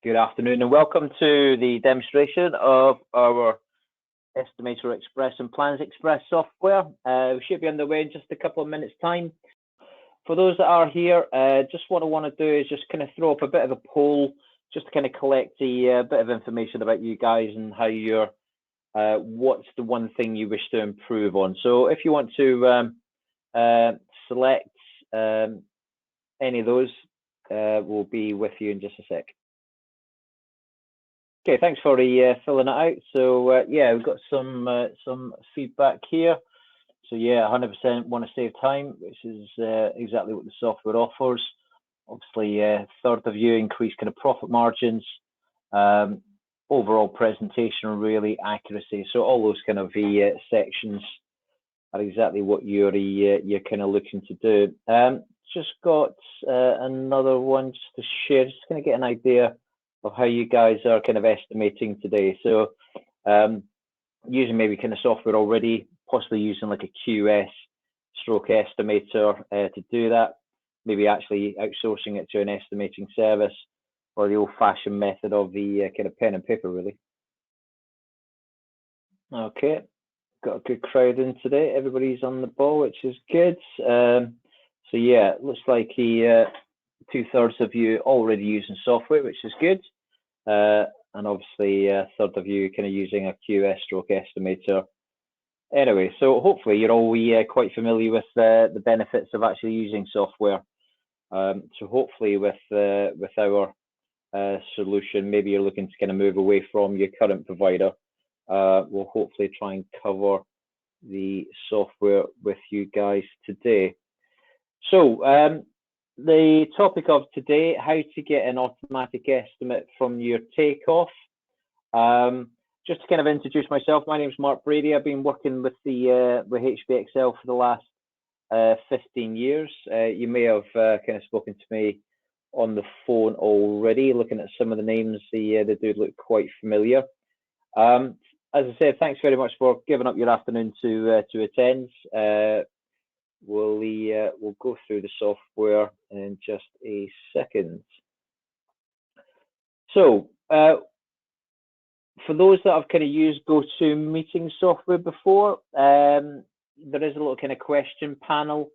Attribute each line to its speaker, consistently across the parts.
Speaker 1: Good afternoon and welcome to the demonstration of our Estimator Express and Plans Express software. We should be underway in just a couple of minutes' time. For those that are here, just what I want to do is just kind of throw up a bit of a poll, just to kind of collect a bit of information about you guys and how you're, what's the one thing you wish to improve on. So if you want to select any of those, we'll be with you in just a sec. Okay, thanks for filling it out. So yeah, we've got some feedback here. So yeah, 100% want to save time, which is exactly what the software offers. Obviously, third of view, increased kind of profit margins, overall presentation, really accuracy. So all those kind of sections are exactly what you're kind of looking to do. Just got another one just to share, just kind of get an idea of how you guys are kind of estimating today. So using maybe kind of software already, possibly using like a QS stroke estimator to do that, maybe actually outsourcing it to an estimating service, or the old-fashioned method of the kind of pen and paper, really. Okay, got a good crowd in today. Everybody's on the ball, which is good. So yeah, looks like the 2/3 of you already using software, which is good. And obviously a third of you kind of using a QS stroke estimator. Anyway, so hopefully you're all quite familiar with the benefits of actually using software. So hopefully with our solution, maybe you're looking to kind of move away from your current provider. We'll hopefully try and cover the software with you guys today. So the topic of today, how to get an automatic estimate from your takeoff. Just to kind of introduce myself, my name is Mark Brady. I've been working with with HBXL for the last 15 years. You may have kind of spoken to me on the phone already. Looking at some of the names, they do look quite familiar. As I said, thanks very much for giving up your afternoon to attend. We'll go through the software in just a second. So for those that have kind of used GoToMeeting software before, there is a little kind of question panel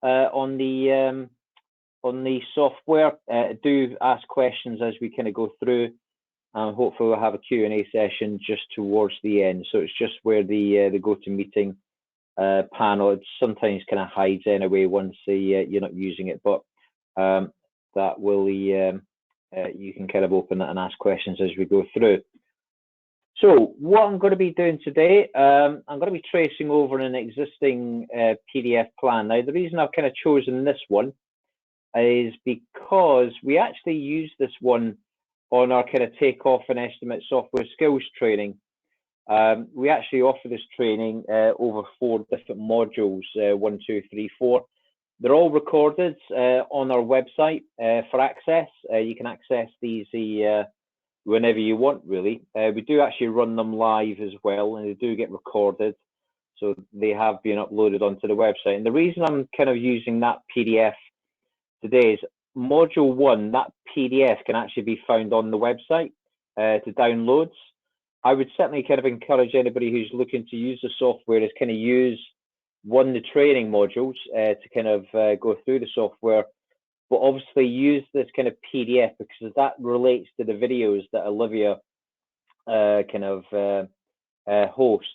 Speaker 1: on the software. Do ask questions as we kind of go through, and hopefully we'll have a Q&A session just towards the end. So it's just where the GoToMeeting panel, it sometimes kind of hides anyway once you're not using it, but that will you can kind of open it and ask questions as we go through. So what I'm going to be doing today, I'm going to be tracing over an existing PDF plan. Now the reason I've kind of chosen this one is because we actually use this one on our kind of takeoff and estimate software skills training. We actually offer this training over 4 different modules, 1, 2, 3, 4. They're all recorded on our website for access. You can access these whenever you want, really. We do actually run them live as well, and they do get recorded. So they have been uploaded onto the website. And the reason I'm kind of using that PDF today is module 1, that PDF can actually be found on the website to download. I would certainly kind of encourage anybody who's looking to use the software to kind of use the training modules to kind of go through the software, but obviously use this kind of PDF because that relates to the videos that Olivia kind of hosts.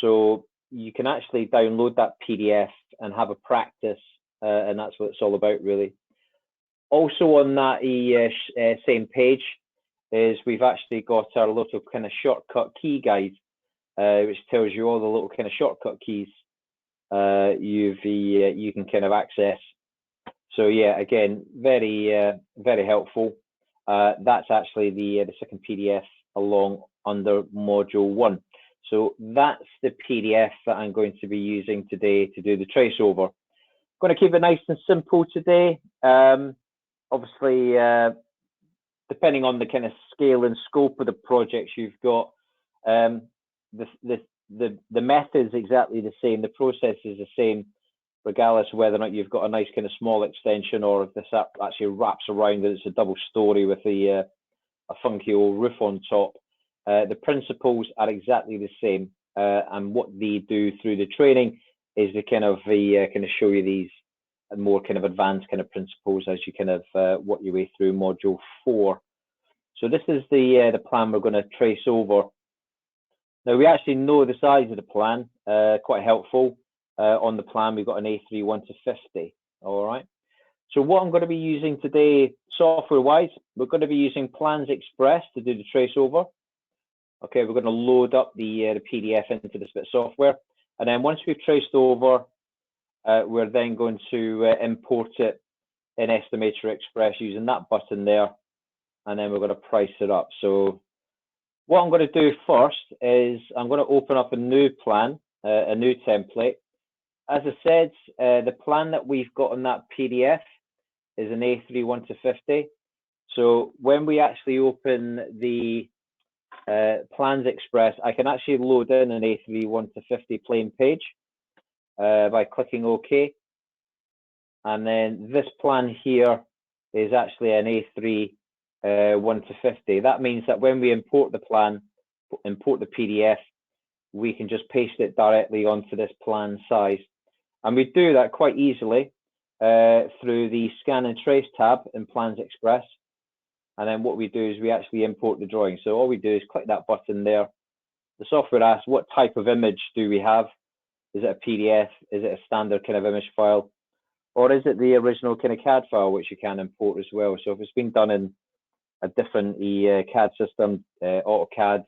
Speaker 1: So you can actually download that PDF and have a practice, and that's what it's all about, really. Also on that same page is we've actually got our little kind of shortcut key guide, which tells you all the little kind of shortcut keys you can kind of access. So yeah, again, very helpful. That's actually the second PDF along under module 1. So that's the PDF that I'm going to be using today to do the trace over. I'm going to keep it nice and simple today. Obviously, depending on the kind of scale and scope of the projects you've got, the method is exactly the same. The process is the same, regardless of whether or not you've got a nice kind of small extension or if this app actually wraps around and it's a double story with the funky old roof on top. The principles are exactly the same, and what they do through the training is they kind of show you these more kind of advanced kind of principles as you kind of work your way through module 4. So this is the plan we're going to trace over. Now we actually know the size of the plan, quite helpful. On the plan we've got an A3 1 to 50. All right. So what I'm going to be using today, software-wise, we're going to be using Plans Express to do the trace over. Okay, we're going to load up the PDF into this bit of software, and then once we've traced over, we're then going to import it in Estimator Express using that button there, and then we're going to price it up. So what I'm going to do first is I'm going to open up a new plan, a new template. As I said, the plan that we've got on that PDF is an A3 1 to 50. So when we actually open the Plans Express, I can actually load in an A3 1 to 50 plain page by clicking OK. And then this plan here is actually an A3 1 to 50. That means that when we import the plan, import the PDF, we can just paste it directly onto this plan size. And we do that quite easily through the Scan and Trace tab in Plans Express. And then what we do is we actually import the drawing. So all we do is click that button there. The software asks, what type of image do we have? Is it a PDF? Is it a standard kind of image file? Or is it the original kind of CAD file, which you can import as well? So if it's been done in a different CAD system, AutoCAD,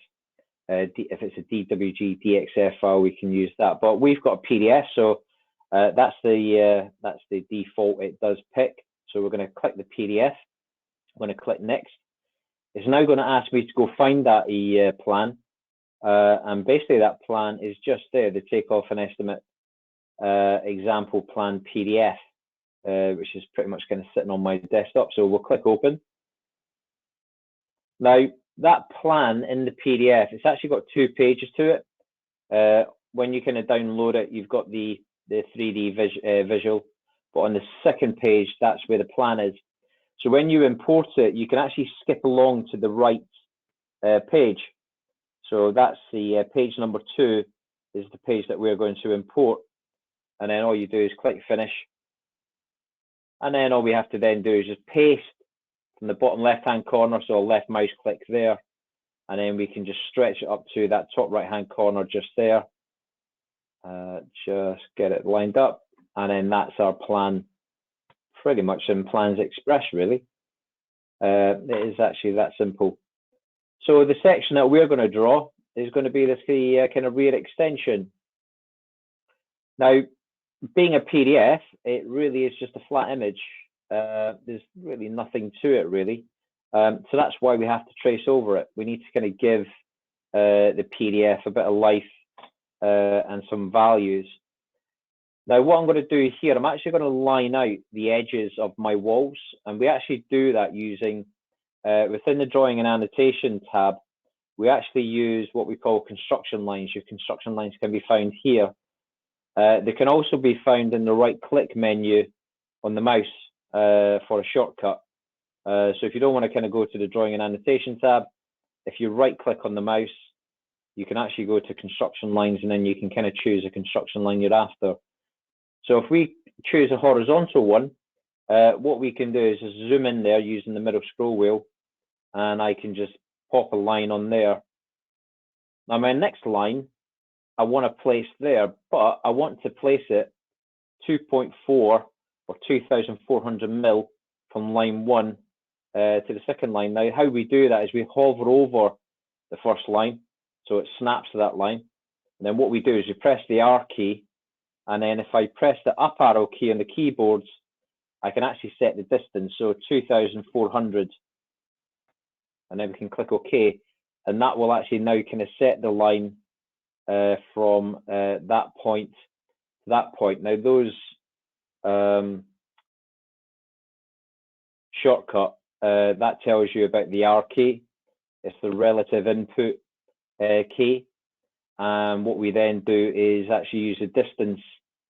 Speaker 1: if it's a DWG DXF file, we can use that. But we've got a PDF, so that's the default it does pick. So we're going to click the PDF. I'm going to click next. It's now going to ask me to go find that plan, and basically that plan is just there, the takeoff and estimate example plan PDF, which is pretty much kind of sitting on my desktop. So we'll click open. Now that plan in the PDF, it's actually got 2 pages to it. When you kind of download it, you've got the 3D visual, but on the second page, that's where the plan is. So when you import it, you can actually skip along to the right page. So that's the page number 2 is the page that we're going to import. And then all you do is click finish. And then all we have to then do is just paste from the bottom left-hand corner. So left mouse click there. And then we can just stretch it up to that top right-hand corner just there. Just get it lined up. And then that's our plan. Pretty much in Plans Express, really. It is actually that simple. So the section that we're going to draw is going to be this kind of rear extension. Now, being a PDF, it really is just a flat image. There's really nothing to it, really. So that's why we have to trace over it. We need to kind of give the PDF a bit of life and some values. Now, what I'm going to do here, I'm actually going to line out the edges of my walls, and we actually do that using, within the Drawing and Annotation tab, we actually use what we call construction lines. Your construction lines can be found here. They can also be found in the right-click menu on the mouse for a shortcut. So if you don't want to kind of go to the Drawing and Annotation tab, if you right-click on the mouse, you can actually go to construction lines, and then you can kind of choose a construction line you're after. So if we choose a horizontal one, what we can do is just zoom in there using the middle scroll wheel, and I can just pop a line on there. Now my next line, I want to place there, but I want to place it 2.4 or 2,400 mil from line 1 to the second line. Now how we do that is we hover over the first line, so it snaps to that line. And then what we do is we press the R key, and then if I press the up arrow key on the keyboards, I can actually set the distance, so 2,400. And then we can click OK, and that will actually now kind of set the line from that point to that point. Now those shortcut, that tells you about the R key. It's the relative input key. And what we then do is actually use the distance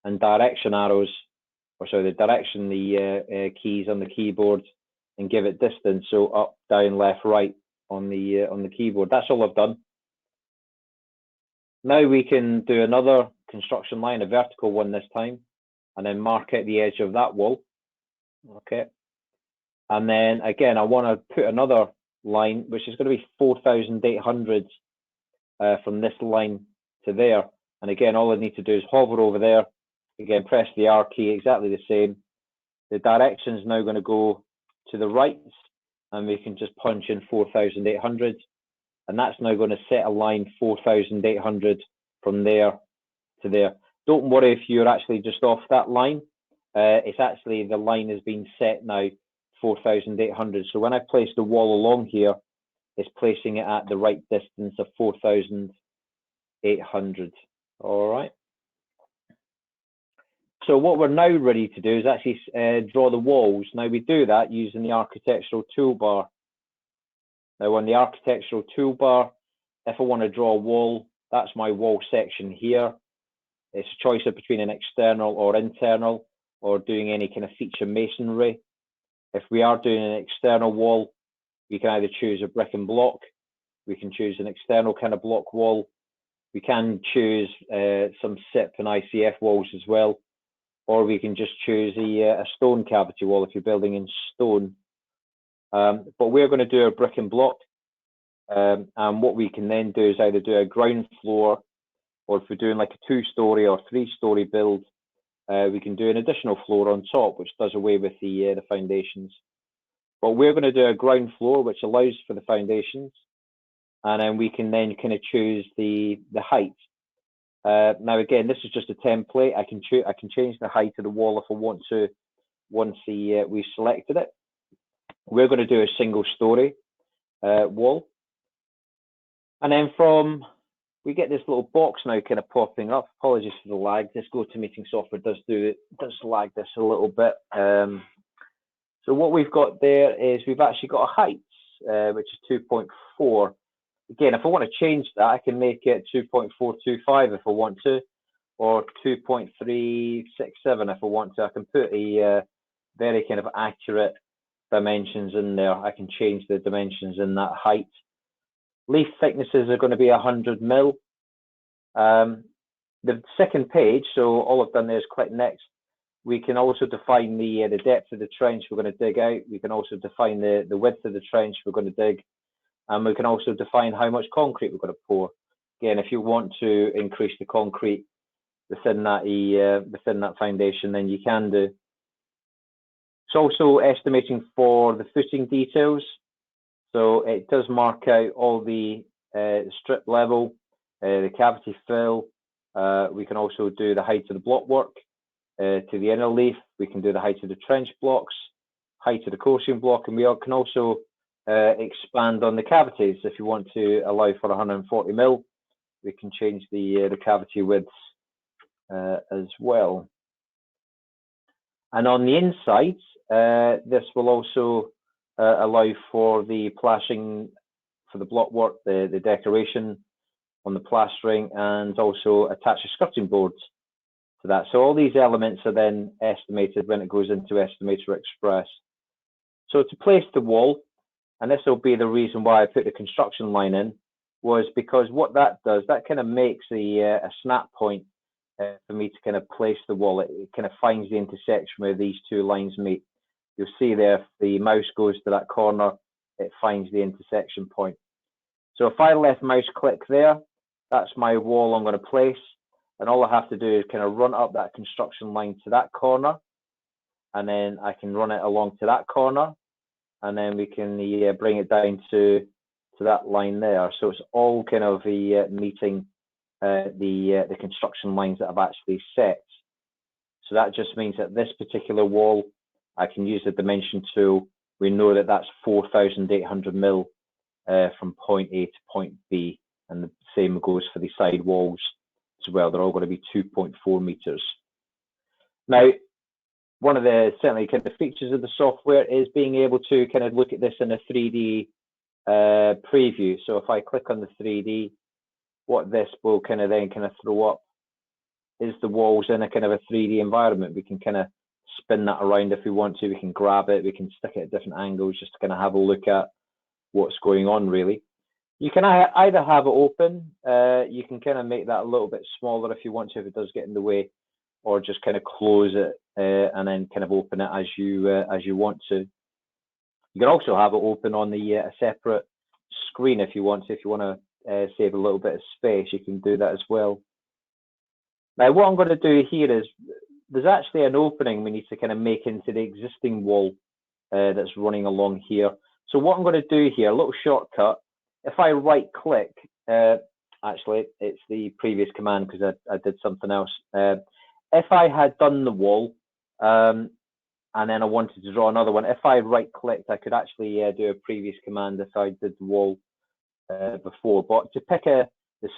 Speaker 1: and direction arrows, or sorry, the direction, the keys on the keyboard, and give it distance. So up, down, left, right on the keyboard. That's all I've done. Now we can do another construction line, a vertical one this time, and then mark out the edge of that wall. Okay. And then again, I want to put another line, which is going to be 4,800 from this line to there. And again, all I need to do is hover over there. Again, press the R key, exactly the same. The direction is now going to go to the right, and we can just punch in 4,800. And that's now going to set a line 4,800 from there to there. Don't worry if you're actually just off that line. It's actually, the line has been set now 4,800. So when I place the wall along here, it's placing it at the right distance of 4,800. All right. So what we're now ready to do is actually draw the walls. Now we do that using the architectural toolbar. Now on the architectural toolbar, if I want to draw a wall, that's my wall section here. It's a choice of between an external or internal, or doing any kind of feature masonry. If we are doing an external wall, we can either choose a brick and block, we can choose an external kind of block wall, we can choose some SIP and ICF walls as well, or we can just choose a stone cavity wall if you're building in stone. But we're going to do a brick and block, and what we can then do is either do a ground floor, or if we're doing like a 2-story or 3-story build, we can do an additional floor on top, which does away with the foundations. But we're going to do a ground floor, which allows for the foundations, and then we can then kind of choose the height. Now again, this is just a template. I can change the height of the wall if I want to once we've selected it. We're going to do a single-story wall, and then we get this little box now kind of popping up. Apologies for the lag. This GoToMeeting software does lag this a little bit. So what we've got there is we've actually got a height, which is 2.4. Again, if I want to change that, I can make it 2.425 if I want to, or 2.367 if I want to. I can put a very kind of accurate dimensions in there. I can change the dimensions in that height. Leaf thicknesses are going to be 100 mil. The second page, so all I've done there is click next. We can also define the depth of the trench we're going to dig out. We can also define the width of the trench we're going to dig. And we can also define how much concrete we're going to pour. Again, if you want to increase the concrete within that foundation, then you can do. It's also estimating for the footing details. So it does mark out all the strip level, the cavity fill. We can also do the height of the block work to the inner leaf. We can do the height of the trench blocks, height of the course-seam block, and we can also expand on the cavities. If you want to allow for 140 mil, we can change the cavity widths as well. And on the inside, this will also allow for the plastering for the block work, the decoration on the plastering, and also attach a skirting board to that. So all these elements are then estimated when it goes into Estimator Express. So to place the wall, and this will be the reason why I put the construction line in, was because what that does, that kind of makes a snap point for me to kind of place the wall. It kind of finds the intersection where these two lines meet. You'll see there, if the mouse goes to that corner, it finds the intersection point. So if I left mouse click there, that's my wall I'm going to place. And all I have to do is kind of run up that construction line to that corner. And then I can run it along to that corner. And then we can bring it down to that line there. So it's all kind of meeting the construction lines that I've actually set. So that just means that this particular wall, I can use the dimension tool. We know that that's 4,800 mil from point A to point B. And the same goes for the side walls as well. They're all going to be 2.4 meters. Now, one of the certainly kind of features of the software is being able to kind of look at this in a 3D preview. So if I click on the 3D, what this will kind of then kind of throw up is the walls in a kind of a 3D environment. We can kind of spin that around if we want to. We can grab it. We can stick it at different angles just to kind of have a look at what's going on really. You can either have it open, you can kind of make that a little bit smaller if you want to, if it does get in the way, or just kind of close it and then kind of open it as you want to. You can also have it open on the a separate screen if you want to. If you want to save a little bit of space, you can do that as well. Now, what I'm going to do here is there's actually an opening we need to kind of make into the existing wall that's running along here. So what I'm going to do here, a little shortcut. If I right click, actually it's the previous command because I did something else. If I had done the wall and then I wanted to draw another one, if I right clicked, I could actually do a previous command if I did the wall before. But to pick the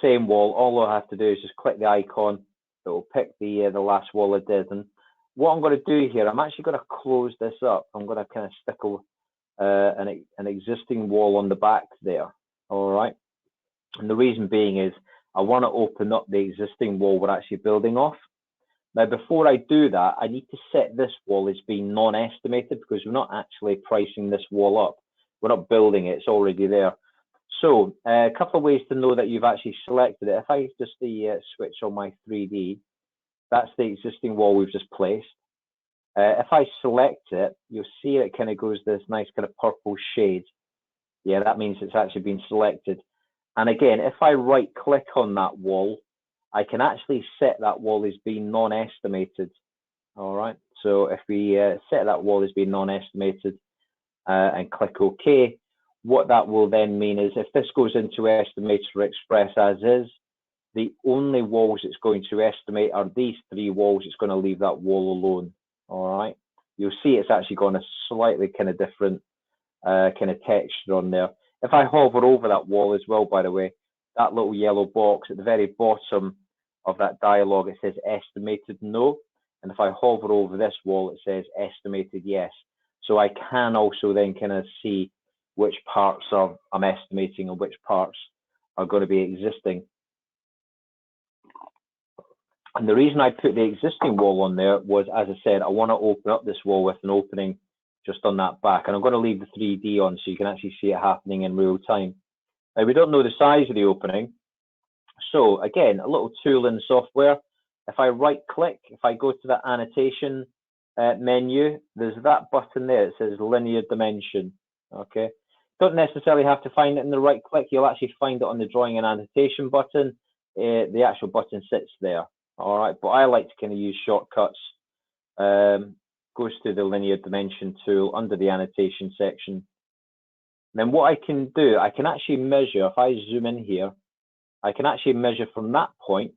Speaker 1: same wall, all I have to do is just click the icon. It will pick the last wall I did. And what I'm going to do here, I'm actually going to close this up. I'm going to kind of stick an existing wall on the back there. All right. And the reason being is I want to open up the existing wall we're actually building off. Now, before I do that, I need to set this wall as being non-estimated because we're not actually pricing this wall up. We're not building it. It's already there. So a couple of ways to know that you've actually selected it. If I just switch on my 3D, that's the existing wall we've just placed. If I select it, you'll see it kind of goes this nice kind of purple shade. Yeah, that means it's actually been selected. And again, if I right click on that wall, I can actually set that wall as being non-estimated. All right. So if we set that wall as being non-estimated and click OK, what that will then mean is if this goes into estimate or express as is, the only walls it's going to estimate are these three walls. It's going to leave that wall alone. All right. You'll see it's actually got a slightly kind of different kind of texture on there. If I hover over that wall as well, by the way, that little yellow box at the very bottom of that dialog, it says estimated no. And if I hover over this wall, it says estimated yes. So I can also then kind of see which parts I'm estimating and which parts are going to be existing. And the reason I put the existing wall on there was, as I said, I want to open up this wall with an opening just on that back. And I'm going to leave the 3D on so you can actually see it happening in real time. Now, we don't know the size of the opening. So again, a little tool in software. If I right click, if I go to the annotation menu, there's that button there. It says linear dimension. Okay. Don't necessarily have to find it in the right click. You'll actually find it on the drawing and annotation button. The actual button sits there. All right. But I like to kind of use shortcuts. Goes to the linear dimension tool under the annotation section. Then what I can do, I can actually measure, if I zoom in here, I can actually measure from that point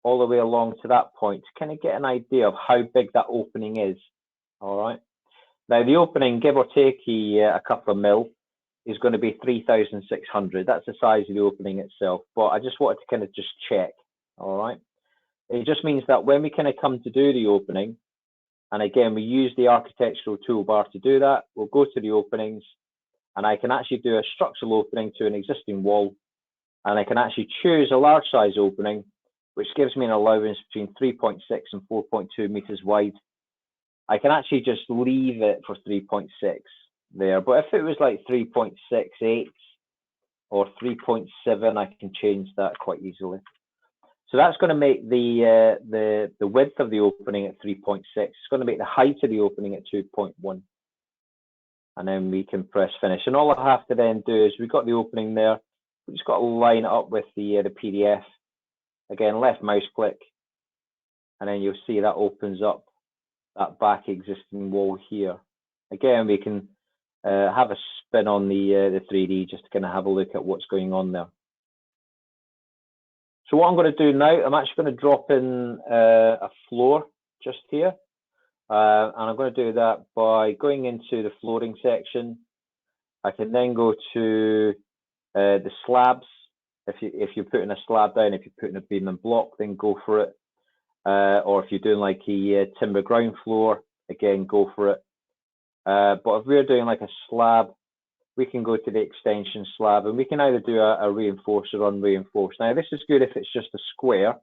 Speaker 1: all the way along to that point to kind of get an idea of how big that opening is. All right. Now the opening, give or take a couple of mil, is going to be 3,600. That's the size of the opening itself. But I just wanted to kind of just check. All right. It just means that when we kind of come to do the opening, and again, we use the architectural toolbar to do that, we'll go to the openings, and I can actually do a structural opening to an existing wall, and I can actually choose a large size opening, which gives me an allowance between 3.6 and 4.2 meters wide. I can actually just leave it for 3.6 there, but if it was like 3.68 or 3.7, I can change that quite easily. So that's going to make the width of the opening at 3.6. It's going to make the height of the opening at 2.1. And then we can press finish. And all I have to then do is we've got the opening there. We just got to line it up with the PDF. Again, left mouse click, and then you'll see that opens up that back existing wall here. Again, we can have a spin on the 3D just to kind of have a look at what's going on there. So what I'm going to do now, I'm actually going to drop in a floor just here. And I'm going to do that by going into the flooring section. I can then go to the slabs. If you're putting a slab down, if you're putting a beam and block, then go for it. Or if you're doing like a timber ground floor, again, go for it. But if we're doing like a slab, we can go to the extension slab, and we can either do a reinforced or unreinforced. Now, this is good if it's just a square,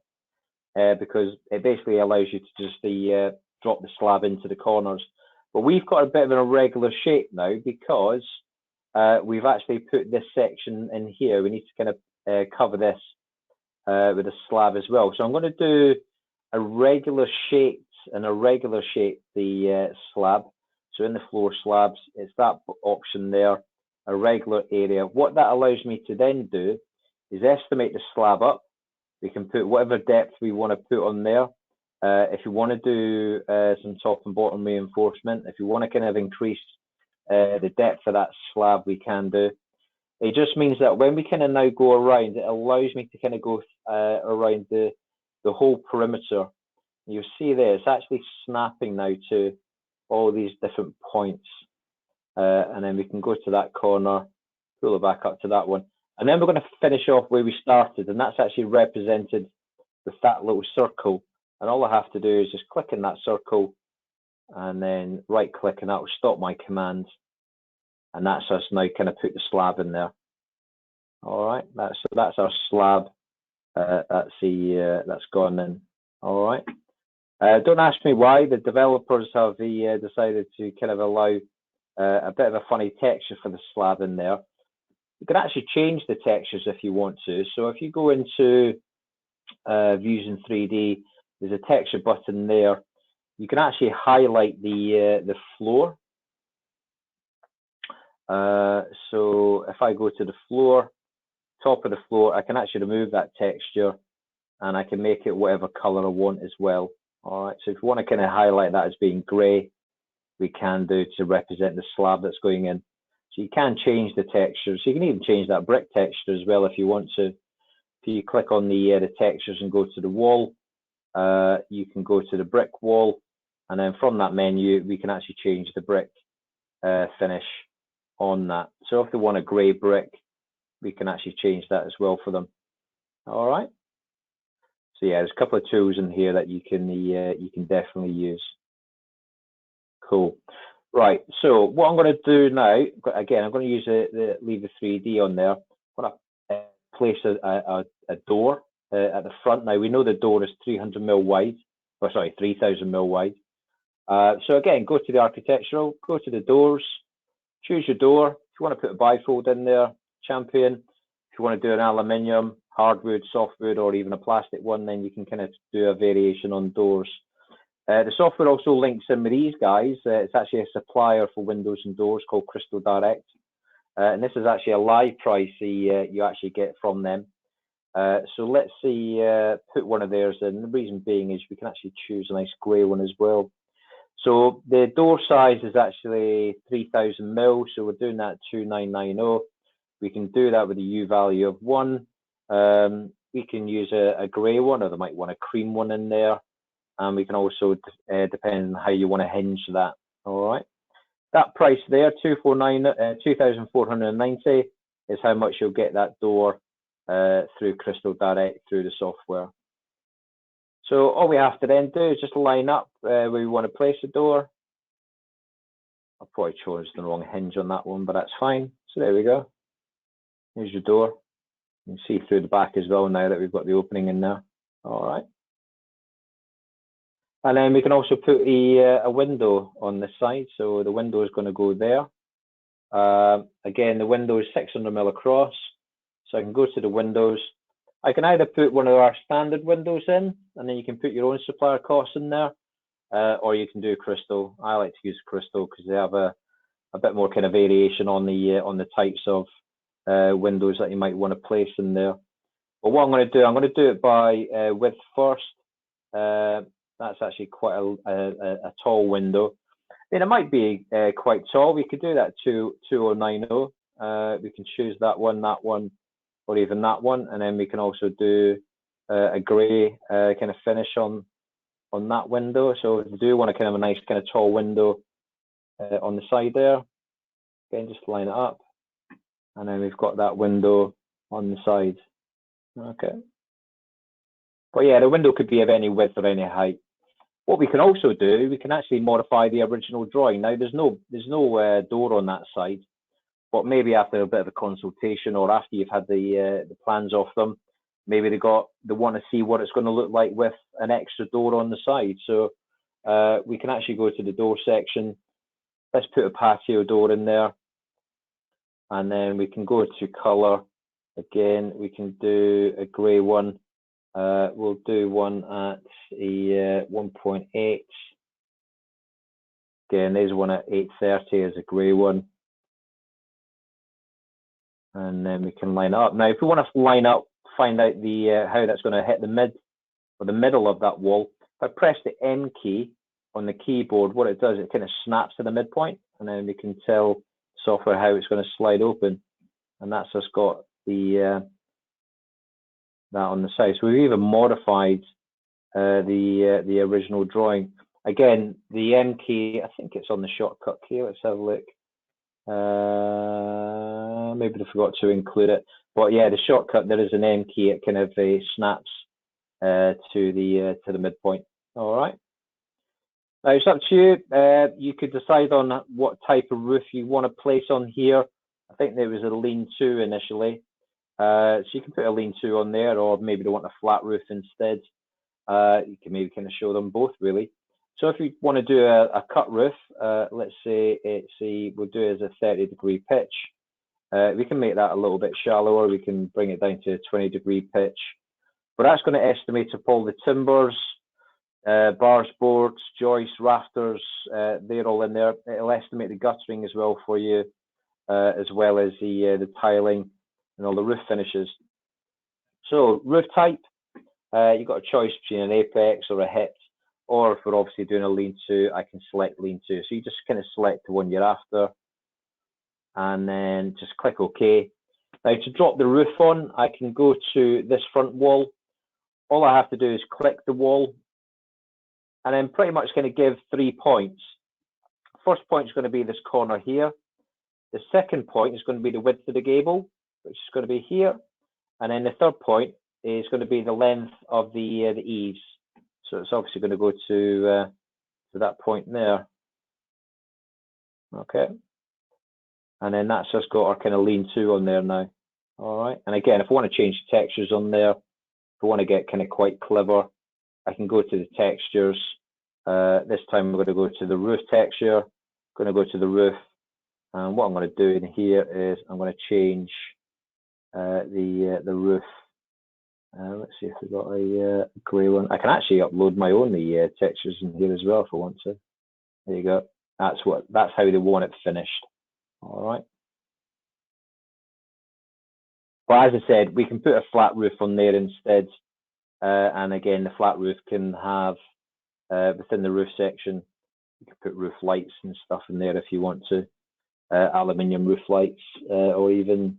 Speaker 1: because it basically allows you to just drop the slab into the corners. But we've got a bit of an irregular shape now because we've actually put this section in here. We need to kind of cover this with a slab as well. So I'm going to do a regular shaped the slab. So in the floor slabs, it's that option there, a regular area. What that allows me to then do is estimate the slab up. We can put whatever depth we want to put on there. If you want to do some top and bottom reinforcement, if you want to kind of increase the depth of that slab, we can do. It just means that when we kind of now go around, it allows me to kind of go around the whole perimeter. You see there, it's actually snapping now to all these different points. And then we can go to that corner, pull it back up to that one. And then we're going to finish off where we started, and that's actually represented with that little circle. And all I have to do is just click in that circle and then right click, and that will stop my command. And that's us now kind of put the slab in there. All right, that's our slab. That's gone in. All right. Don't ask me why. The developers have decided to kind of allow a bit of a funny texture for the slab in there. You can actually change the textures if you want to. So if you go into Views in 3D, there's a texture button there. You can actually highlight the floor. So if I go to the floor, top of the floor, I can actually remove that texture and I can make it whatever color I want as well. All right, so if you want to kind of highlight that as being gray, we can do to represent the slab that's going in. So you can change the textures. You can even change that brick texture as well if you want to. If you click on the textures and go to the wall, you can go to the brick wall, and then from that menu, we can actually change the brick finish on that. So if they want a grey brick, we can actually change that as well for them. All right. So yeah, there's a couple of tools in here that you can definitely use. Cool. Right. So what I'm going to do now, again, I'm going to use leave the 3D on there. I'm going to place a door at the front. Now we know the door is 300 mil wide, or sorry, 3000 mil wide. So again, go to the architectural, go to the doors, choose your door. If you want to put a bifold in there, champion. If you want to do an aluminium, hardwood, softwood, or even a plastic one, then you can kind of do a variation on doors. The software also links in with these guys. It's actually a supplier for windows and doors called Crystal Direct. And this is actually a live price you actually get from them. So let's see, put one of theirs in. The reason being is we can actually choose a nice grey one as well. So the door size is actually 3000 mil, so we're doing that 2990. We can do that with a U value of 1. We can use a grey one, or they might want a cream one in there. And we can also, depend on how you want to hinge that. All right. That price there, 2,490, is how much you'll get that door through Crystal Direct through the software. So all we have to then do is just line up where we want to place the door. I've probably chose the wrong hinge on that one, but that's fine. So there we go. Here's your door. You can see through the back as well now that we've got the opening in there. All right. And then we can also put a window on this side. So the window is going to go there. Again, the window is 600 mil across. So I can go to the windows. I can either put one of our standard windows in, and then you can put your own supplier costs in there, or you can do Crystal. I like to use Crystal because they have a bit more kind of variation on the types of windows that you might want to place in there. But what I'm going to do it by width first. That's actually quite a tall window. I mean, it might be quite tall. We could do that 2090. We can choose that one, or even that one, and then we can also do a grey kind of finish on that window. So if you do want a kind of a nice kind of tall window on the side there, again, just line it up, and then we've got that window on the side. Okay. But yeah, the window could be of any width or any height. What we can also do, we can actually modify the original drawing. Now there's no door on that side, but maybe after a bit of a consultation, or after you've had the plans off them, maybe they want to see what it's going to look like with an extra door on the side. So we can actually go to the door section. Let's put a patio door in there. and then we can go to color. Again, we can do a grey one. We'll do one at a 1.8. Again, there's one at 830 as a grey one. And then we can line it up. Now, if we want to line up, find out the how that's going to hit the mid or the middle of that wall, if I press the M key on the keyboard, what it does, it kind of snaps to the midpoint, and then we can tell software how it's going to slide open. And that's just got the that on the side. So we've even modified the original drawing. Again, the M key, I think it's on the shortcut key. Let's have a look. Maybe I forgot to include it. But yeah, the shortcut, there is an M key. It kind of snaps to the midpoint. All right. Now it's up to you. You could decide on what type of roof you want to place on here. I think there was a lean-to initially. So you can put a lean-to on there, or maybe they want a flat roof instead. You can maybe kind of show them both, really. So if you want to do a cut roof, let's say we'll do it as a 30-degree pitch. We can make that a little bit shallower. We can bring it down to a 20-degree pitch. But that's going to estimate up all the timbers, bars, boards, joists, rafters. They're all in there. It'll estimate the guttering as well for you, as well as the tiling and all the roof finishes. So roof type, you've got a choice between an apex or a hip. Or if we're obviously doing a lean-to, I can select lean-to. So you just kind of select the one you're after, and then just click OK. Now to drop the roof on, I can go to this front wall. All I have to do is click the wall, and then pretty much going to give 3 points. First point is going to be this corner here. The second point is going to be the width of the gable, which is going to be here. And then the third point is going to be the length of the eaves. So it's obviously going to go to that point there. Okay. And then that's just got our kind of lean-to on there now. All right. And again, if I want to change the textures on there, if I want to get kind of quite clever, I can go to the textures. This time I'm going to go to the roof texture. I'm going to go to the roof. And what I'm going to do in here is I'm going to change the roof. Let's see if we've got a grey one. I can actually upload my own textures in here as well if I want to. There you go. That's how they want it finished. All right. But as I said, we can put a flat roof on there instead. And again, the flat roof can have within the roof section, you can put roof lights and stuff in there if you want to. Aluminium roof lights, or even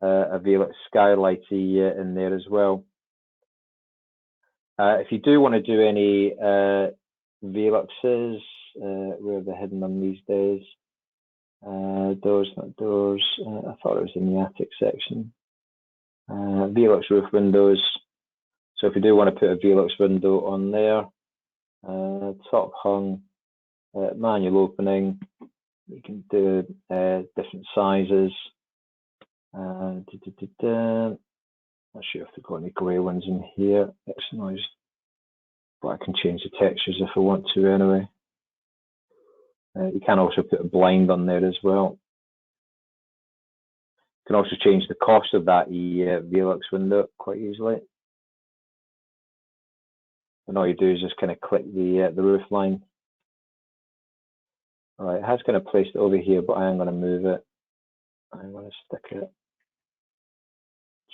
Speaker 1: a Velux skylight in there as well. If you do want to do any Veluxes, where are they hidden on these days? Doors, not doors. I thought it was in the attic section. Velux roof windows. So if you do want to put a Velux window on there, top hung, manual opening. You can do different sizes. Not sure if they've got any grey ones in here. It's noise, but I can change the textures if I want to anyway. You can also put a blind on there as well. You can also change the cost of that Velux window quite easily. And all you do is just kind of click the roof line. All right, it has kind of placed it over here, but I am going to move it. I'm going to stick it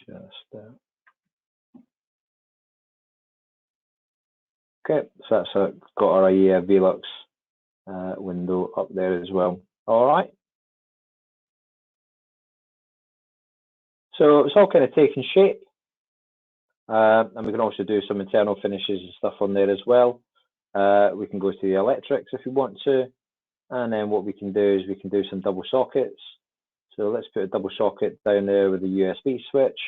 Speaker 1: just there. Okay, so that's got our Velux window up there as well. All right. So it's all kind of taking shape. And we can also do some internal finishes and stuff on there as well. We can go to the electrics if you want to. And then what we can do is we can do some double sockets. So let's put a double socket down there with a USB switch.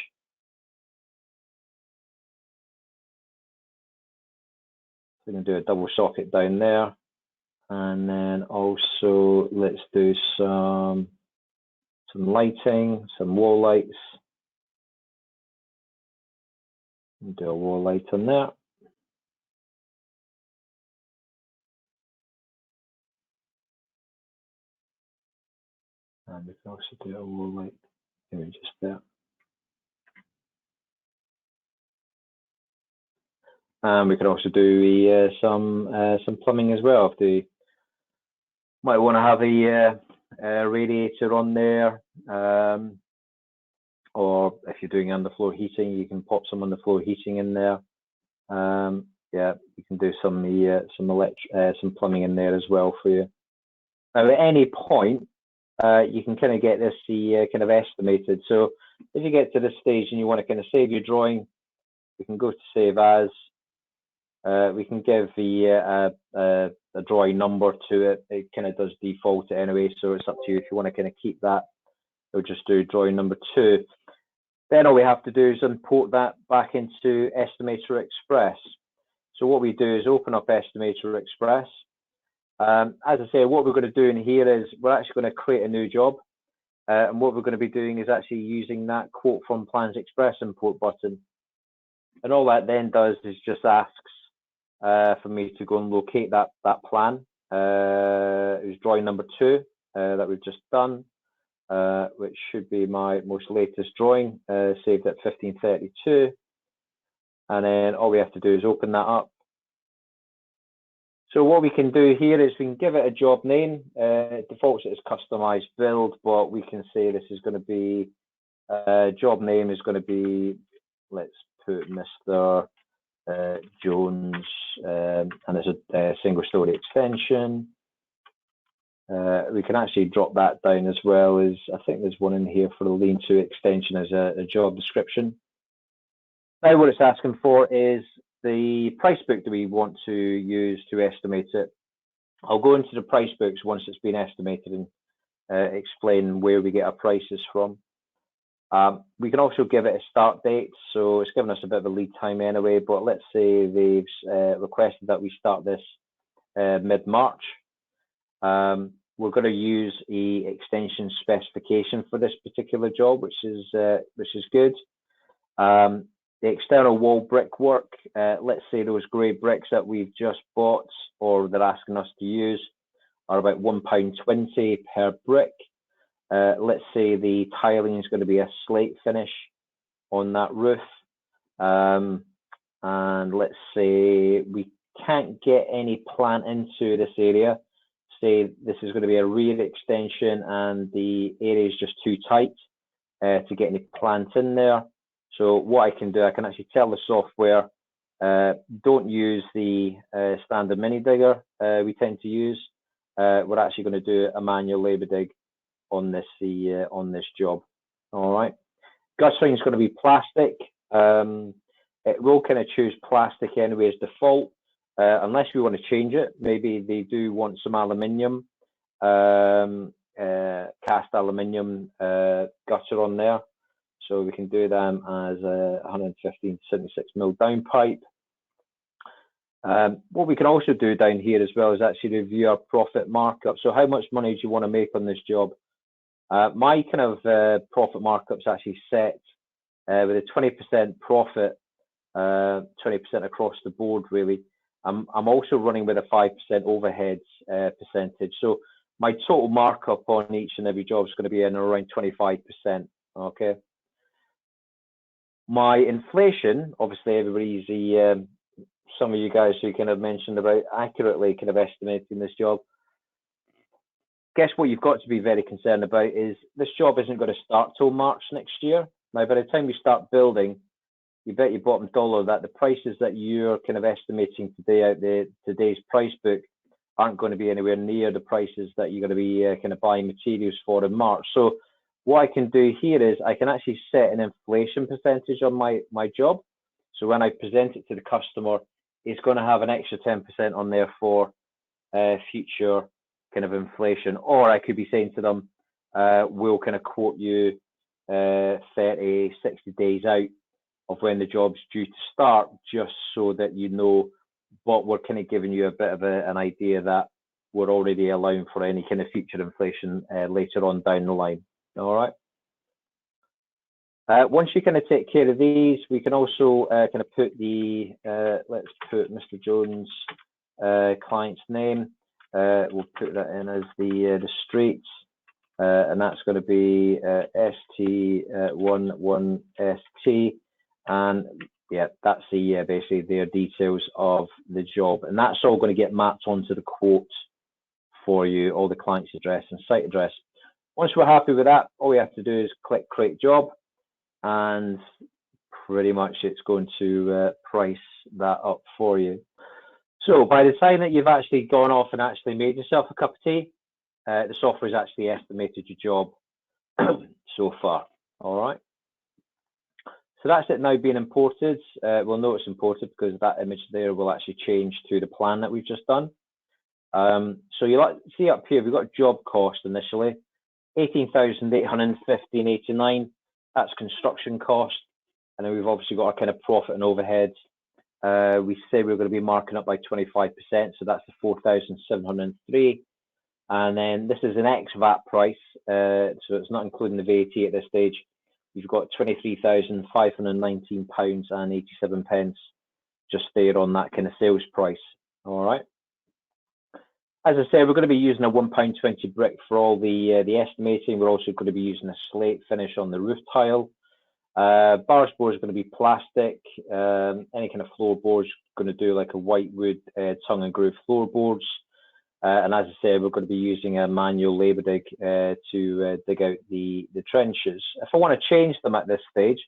Speaker 1: We can do a double socket down there. And then also let's do some lighting, some wall lights. Do a wall light on there. And we can also do a low light image just there. And we can also do some plumbing as well. If they might want to have a radiator on there, or if you're doing underfloor heating, you can pop some underfloor heating in there. Yeah, you can do some plumbing in there as well for you. Now, at any point, you can kind of get this kind of estimated. So if you get to this stage and you want to kind of save your drawing, we can go to Save As. We can give a drawing number to it. It kind of does default it anyway, so it's up to you if you want to kind of keep that. We'll just do drawing number 2. Then all we have to do is import that back into Estimator Express. So what we do is open up Estimator Express. As I say, what we're going to do in here is we're actually going to create a new job. And what we're going to be doing is actually using that Quote from Plans Express import button. And all that then does is just asks for me to go and locate that plan. It was drawing number 2 that we've just done, which should be my most latest drawing, saved at 1532. And then all we have to do is open that up. So what we can do here is we can give it a job name. It defaults it as customized build, but we can say this is going to be, job name is going to be, let's put Mr. Jones, and it's a single story extension. We can actually drop that down as well as, I think there's one in here for the lean-to extension as a job description. Now what it's asking for is the price book that we want to use to estimate it. I'll go into the price books once it's been estimated and explain where we get our prices from. We can also give it a start date, so it's given us a bit of a lead time anyway, but let's say they've requested that we start this mid-March. We're going to use a extension specification for this particular job, which is good. The external wall brickwork, let's say those grey bricks that we've just bought or they're asking us to use are about £1.20 per brick. Let's say the tiling is going to be a slate finish on that roof. And let's say we can't get any plant into this area. Say this is going to be a rear extension and the area is just too tight to get any plant in there. So what I can do, I can actually tell the software, don't use the standard mini digger we tend to use. We're actually going to do a manual labour dig on this job. All right. Guttering is going to be plastic. It will kind of choose plastic anyway as default, unless we want to change it. Maybe they do want some aluminium, cast aluminium gutter on there. So we can do them as a 115 76 mil downpipe. What we can also do down here as well is actually review our profit markup. So how much money do you want to make on this job? My kind of profit markup is actually set with a 20% profit, 20% across the board really. I'm also running with a 5% overheads percentage. So my total markup on each and every job is going to be in around 25%. Okay. My inflation, obviously everybody's some of you guys who kind of mentioned about accurately kind of estimating this job. Guess what you've got to be very concerned about is this job isn't going to start till March next year. Now, by the time we start building, you bet your bottom dollar that the prices that you're kind of estimating today out there, today's price book, aren't going to be anywhere near the prices that you're going to be kind of buying materials for in March. So what I can do here is I can actually set an inflation percentage on my job. So when I present it to the customer, it's going to have an extra 10% on there for future kind of inflation. Or I could be saying to them, we'll kind of quote you 30, 60 days out of when the job's due to start, just so that you know, but we're kind of giving you a bit of an idea that we're already allowing for any kind of future inflation later on down the line. All right. Once you kind of take care of these, we can also kind of put the, let's put Mr. Jones' client's name. We'll put that in as the streets. and that's going to be ST11ST, and yeah, that's the basically their details of the job, and that's all going to get mapped onto the quote for you, all the client's address and site address. Once we're happy with that, all we have to do is click create job, and pretty much it's going to price that up for you. So by the time that you've actually gone off and actually made yourself a cup of tea, the software has actually estimated your job so far. All right. So that's it now being imported. We'll know it's imported because that image there will actually change to the plan that we've just done. So you see up here, we've got job cost initially, 18,815.89. That's construction cost. And then we've obviously got our kind of profit and overheads. We say we're going to be marking up by 25%, so that's the 4,703. And then this is an ex-VAT price, so it's not including the VAT at this stage. We've got £23,519.87 just there on that kind of sales price. All right. As I said, we're going to be using a £1.20 brick for all the estimating. We're also going to be using a slate finish on the roof tile. Bars board is going to be plastic. Any kind of floorboards going to do like a white wood tongue and groove floorboards. And as I said, we're going to be using a manual labour dig to dig out the trenches. If I want to change them at this stage,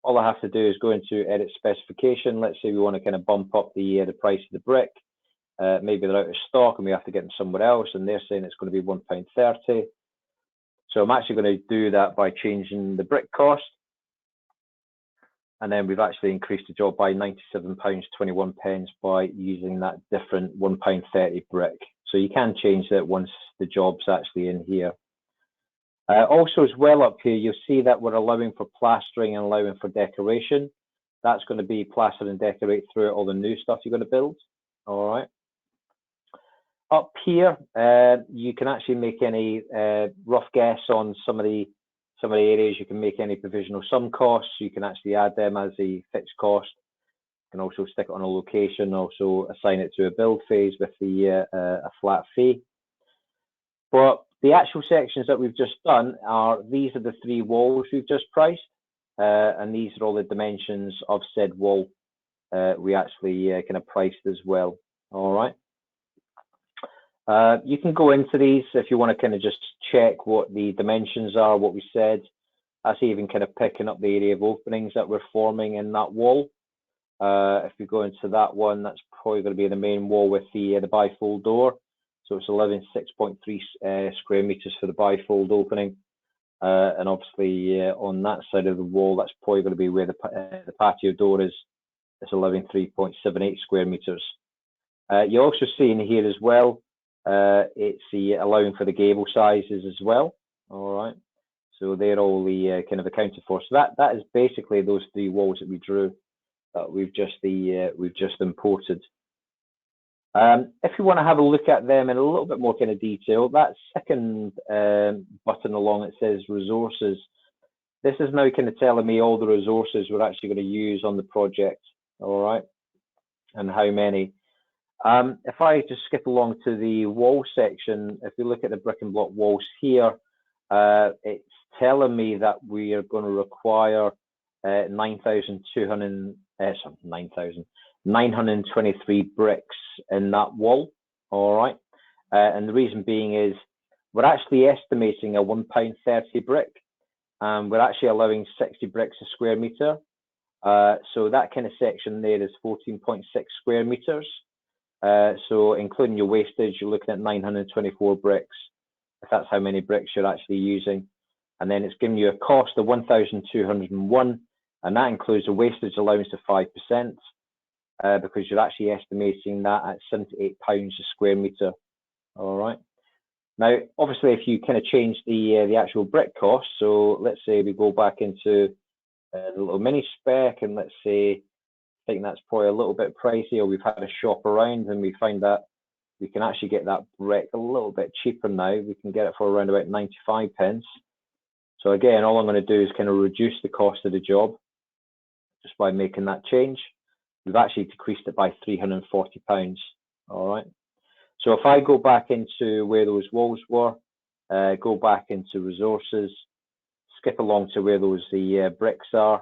Speaker 1: all I have to do is go into edit specification. Let's say we want to kind of bump up the price of the brick. Maybe they're out of stock and we have to get them somewhere else, and they're saying it's going to be £1.30. So I'm actually going to do that by changing the brick cost. And then we've actually increased the job by £97.21 by using that different £1.30 brick. So you can change that once the job's actually in here. Also as well up here, you'll see that we're allowing for plastering and allowing for decoration. That's going to be plastered and decorate throughout all the new stuff you're going to build. All right. Up here, you can actually make any rough guess on some of the areas. You can make any provisional sum costs. You can actually add them as a fixed cost. You can also stick it on a location, also assign it to a build phase with a flat fee. But the actual sections that we've just done these are the 3 walls we've just priced, and these are all the dimensions of said wall we actually kind of priced as well. All right. You can go into these if you want to kind of just check what the dimensions are, what we said. That's even kind of picking up the area of openings that we're forming in that wall. If you go into that one, that's probably going to be the main wall with the bifold door. So it's 6.3 square meters for the bifold opening. And obviously on that side of the wall, that's probably going to be where the patio door is. It's 3.78 square meters. You also see in here as well, it's allowing for the gable sizes as well. All right. So they're all the kind of accounted for. So that is basically those 3 walls that we drew that we've just imported. If you want to have a look at them in a little bit more kind of detail, that second button along it says resources. This is now kind of telling me all the resources we're actually going to use on the project. All right, and how many. If I just skip along to the wall section, if you look at the brick and block walls here, it's telling me that we are going to require 923 bricks in that wall. All right. And the reason being is we're actually estimating a £1.30 brick, and we're actually allowing 60 bricks a square meter. So that kind of section there is 14.6 square meters. So including your wastage, you're looking at 924 bricks, if that's how many bricks you're actually using. And then it's giving you a cost of 1,201, and that includes a wastage allowance of 5%, because you're actually estimating that at £78 a square meter. All right. Now, obviously, if you kind of change the actual brick cost, so let's say we go back into the little mini spec, and let's say, I think that's probably a little bit pricey, or we've had a shop around and we find that we can actually get that brick a little bit cheaper now. We can get it for around about 95 pence. So again, all I'm going to do is kind of reduce the cost of the job just by making that change. We've actually decreased it by £340. All right. So if I go back into where those walls were, go back into resources, skip along to where the bricks are,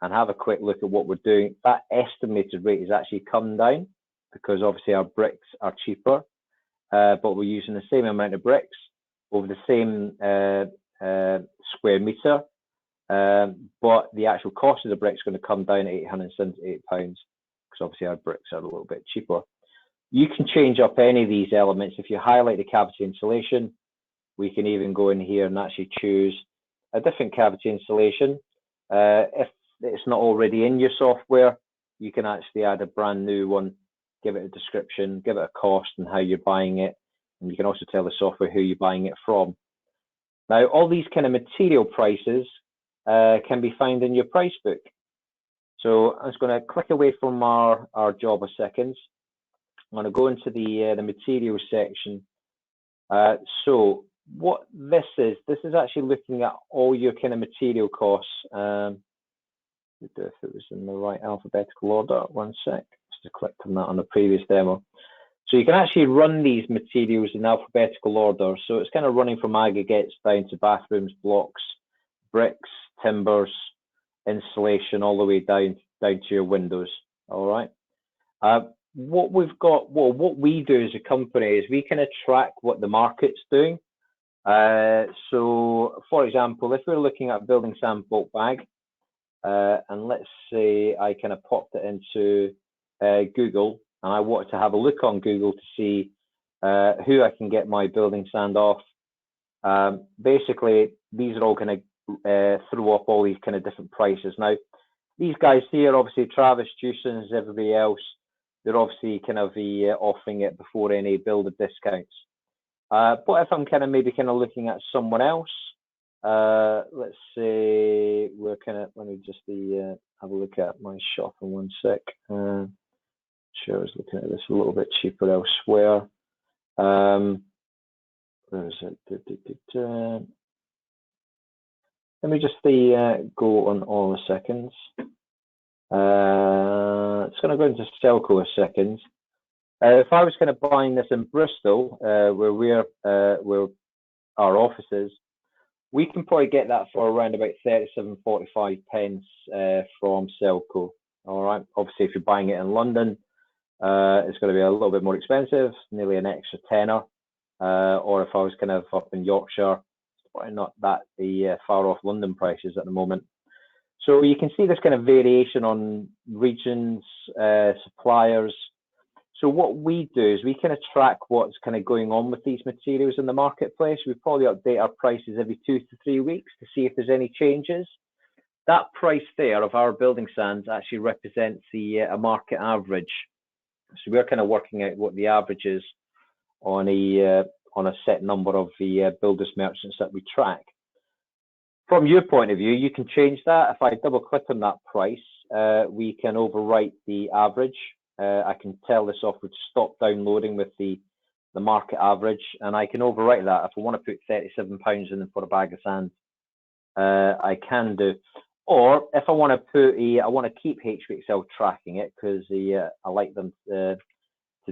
Speaker 1: and have a quick look at what we're doing. That estimated rate has actually come down because obviously our bricks are cheaper, but we're using the same amount of bricks over the same square meter, but the actual cost of the bricks is going to come down at £878 because obviously our bricks are a little bit cheaper. You can change up any of these elements. If you highlight the cavity insulation, we can even go in here and actually choose a different cavity insulation. If it's not already in your software, you can actually add a brand new one, give it a description, give it a cost and how you're buying it. And you can also tell the software who you're buying it from. Now, all these kind of material prices can be found in your price book. So I'm just going to click away from our job a second. I'm going to go into the materials section. So what this is actually looking at all your kind of material costs. If it was in the right alphabetical order, one sec. Just clicked on that on the previous demo. So you can actually run these materials in alphabetical order. So it's kind of running from aggregates down to bathrooms, blocks, bricks, timbers, insulation, all the way down to your windows. All right. What we do as a company is we kind of track what the market's doing. So, for example, if we're looking at a building sand bulk bag, and let's say I kind of popped it into Google, and I wanted to have a look on Google to see who I can get my building sand off. Basically, these are all kind of throw up all these kind of different prices. Now, these guys here, obviously Travis, Jusins, everybody else, they're obviously kind of offering it before any builder discounts. But if I'm kind of looking at someone else, let's say we're kind of, let me just have a look at my shop in one sec. Sure, I was looking at this a little bit cheaper elsewhere. Where is it? Let me just go on all a second. It's going to go into Selco a second. If I was kind of buying this in Bristol, where our office is, we can probably get that for around about 37.45 pence from Selco. All right. Obviously, if you're buying it in London, it's going to be a little bit more expensive, nearly an extra tenner. Or if I was kind of up in Yorkshire, it's probably not that far off London prices at the moment. So you can see this kind of variation on regions, suppliers. So what we do is we kind of track what's kind of going on with these materials in the marketplace. We probably update our prices every 2 to 3 weeks to see if there's any changes. That price there of our building sands actually represents a market average. So we're kind of working out what the average is on a set number of the builders merchants that we track. From your point of view, you can change that. If I double click on that price, we can overwrite the average. I can tell the software to stop downloading with the market average, and I can overwrite that. If I want to put £37 in for a bag of sand, I can do. Or if I want to put I want to keep HPXL tracking it because I like them to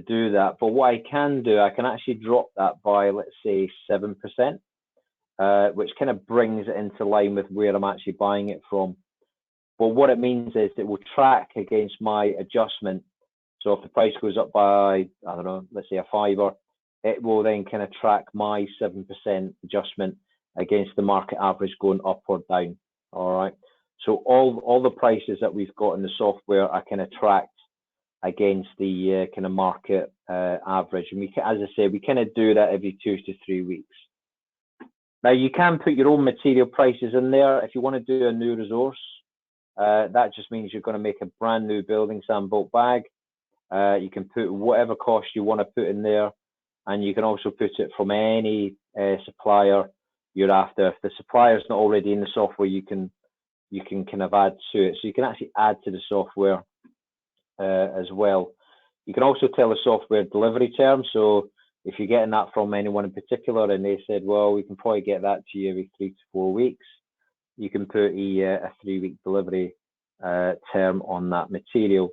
Speaker 1: do that. But what I can do, I can actually drop that by, let's say, 7%. Which kind of brings it into line with where I'm actually buying it from. But what it means is it will track against my adjustment. So if the price goes up by, I don't know, let's say a £5, it will then kind of track my 7% adjustment against the market average going up or down. All right. So all the prices that we've got in the software are kind of tracked against the kind of market average. And we, as I say, we kind of do that every 2 to 3 weeks. Now, you can put your own material prices in there. If you want to do a new resource, that just means you're going to make a brand new building sand bulk bag. You can put whatever cost you want to put in there, and you can also put it from any supplier you're after. If the supplier's not already in the software, you can kind of add to it. So you can actually add to the software as well. You can also tell the software delivery terms. So if you're getting that from anyone in particular and they said, well, we can probably get that to you every 3 to 4 weeks, you can put a 3-week delivery term on that material.